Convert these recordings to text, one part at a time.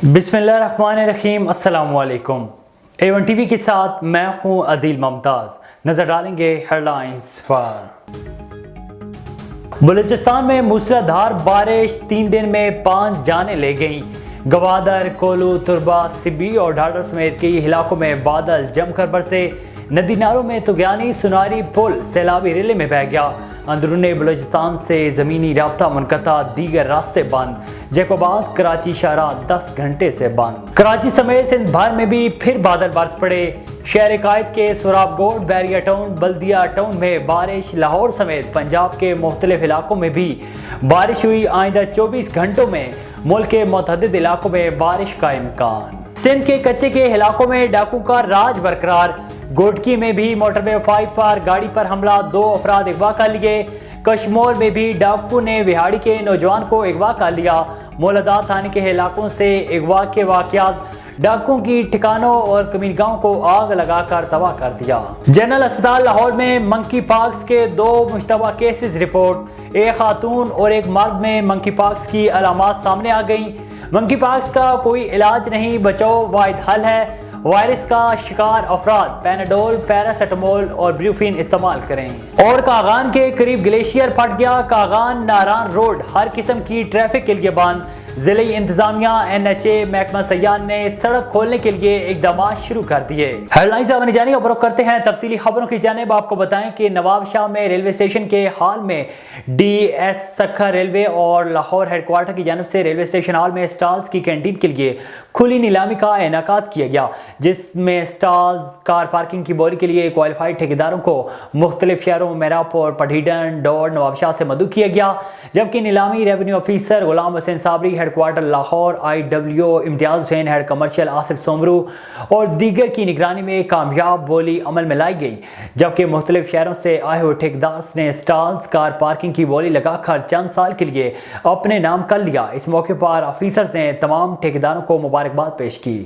बिस्मिल्लाहिर्रहमानिर्रहीम। अस्सलाम वालेकुम। A1 टीवी के साथ मैं हूं अदील मुमताज़। नजर डालेंगे हेडलाइंस पर। बलूचिस्तान में मूसलाधार बारिश 3 दिन में 5 जानें ले गईं। गवादर, कोलू, तुरबा, सिब्बी और ढाडर समेत कई इलाकों में बादल जमकर बरसे। नदी नालों में तुगयानी सुनारी पुल सैलाबी रेले में बह गया। अंदरून बलूचिस्तान से ज़मीनी राब्ता मुनक़ता, दीगर रास्ते बंद। जैकोबाद कराची शाहराह 10 घंटे से बंद। कराची समेत सिंध भर में भी फिर बादल बरस पड़े। शहर कायद के सुराबगोड, बैरिया टाउन, बल्दिया टाउन में बारिश। लाहौर समेत पंजाब के मुख्तलिफ इलाकों में भी बारिश हुई। आइंदा 24 घंटों में मुल्क के मुतअद्दिद इलाकों में बारिश का इम्कान। सिंध के कच्चे के इलाकों में डाकू का राज बरकरार। गोडकी में भी मोटरवे 5 पर गाड़ी पर हमला, 2 अफराद अगवा कर लिए। कश्मोर में भी डाकू ने विहाड़ी के नौजवान को अगवा कर लिया। मौलदा थाने के इलाकों से अगवा के वाकयात, डाकुओं की ठिकानों और कमीनगाहों को आग लगाकर तबाह कर दिया। जनरल अस्पताल लाहौर में मंकी पॉक्स के 2 मुश्तबा केसेस रिपोर्ट। एक खातून और एक मर्द में मंकी पॉक्स की अलामात सामने आ गई। मंकी पॉक्स का कोई इलाज नहीं, बचाव वाहिद हल है। वायरस का शिकार अफराद पैनाडोल, पैरासिटामोल और ब्रूफिन इस्तेमाल करें। और कागान के करीब ग्लेशियर फट गया। कागान नारान रोड हर किस्म की ट्रैफिक के लिए बंद। जिले इंतजामिया, NHA, महकमा सयान ने सड़क खोलने के लिए इकदाम शुरू कर दिए। हेडलाइंस अपनी जानिब अब्रोक करते हैं तफसीली खबरों की जानिब। आपको बताएं कि नवाब शाह में रेलवे स्टेशन के हाल में DS सखर रेलवे और लाहौर हेडक्वार्टर की जानिब से रेलवे स्टेशन हाल में स्टॉल्स की कैंटीन के लिए खुली नीलामी का इनेकाद किया गया, जिसमें स्टॉल्स कार पार्किंग की बोली के लिए क्वालिफाइड ठेकेदारों को मुख्तलिफ शहरों मेरापुर, पढ़ीडन, डोर, नवाबशाह से मदऊ किया गया। जबकि नीलामी revenue officer Ghulam Hussain Sabri headquarter Lahore, IWO Imtiaz Hussain head commercial, Asif Somroo और दीगर की निगरानी में कामयाब बोली अमल में लाई गई। जबकि मुख्तलिफ शहरों से आए हुए ठेकेदार ने स्टॉल्स कार पार्किंग की बोली लगाकर चंद साल के लिए अपने नाम कर लिया। इस मौके पर ऑफिसर्स ने तमाम ठेकेदारों को मुबारकबाद पेश की।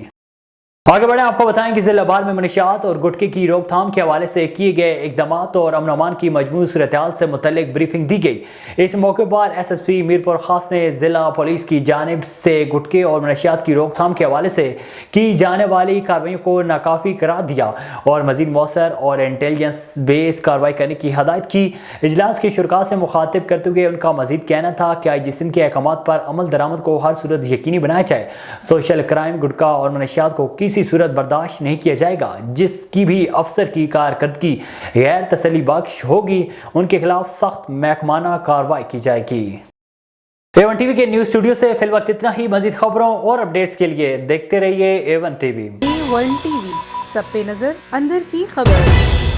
आगे बढ़े, आपको बताएं कि जिला बार में मनशियात और गुटखे की रोकथाम के हवाले से किए गए इकदाम और अमन अमान की मजमूई सूरत-ए-हाल से मुतल्लिक ब्रीफिंग दी गई। इस मौके पर SSP मीरपुर खास ने जिला पुलिस की जानिब से गुटखे और मनशियात की रोकथाम के हवाले से की जाने वाली कार्रवाइयों को नाकाफी करार दिया और मजीद मौसर और इंटेलिजेंस बेस कार्रवाई करने की हदायत की। इजलास के शुरका से मुखातिब करते हुए उनका मजीद कहना था कि IG सिंध के अहकामात पर अमल दरामद को हर सूरत यकीनी बनाया जाए। सोशल क्राइम, गुटखा और मनशियात को किसी सूरत बर्दाश्त नहीं किया जाएगा। जिसकी भी अफसर की कारकर्दगी गैर तसल्ली बख्श होगी, उनके खिलाफ सख्त महकमाना कार्रवाई की जाएगी। A1 टीवी के न्यूज़ स्टूडियो से फिल वक्त इतना ही। मजीद खबरों और अपडेट्स के लिए देखते रहिए A1 टीवी। A1 टीवी, सब पे नजर, अंदर की खबर।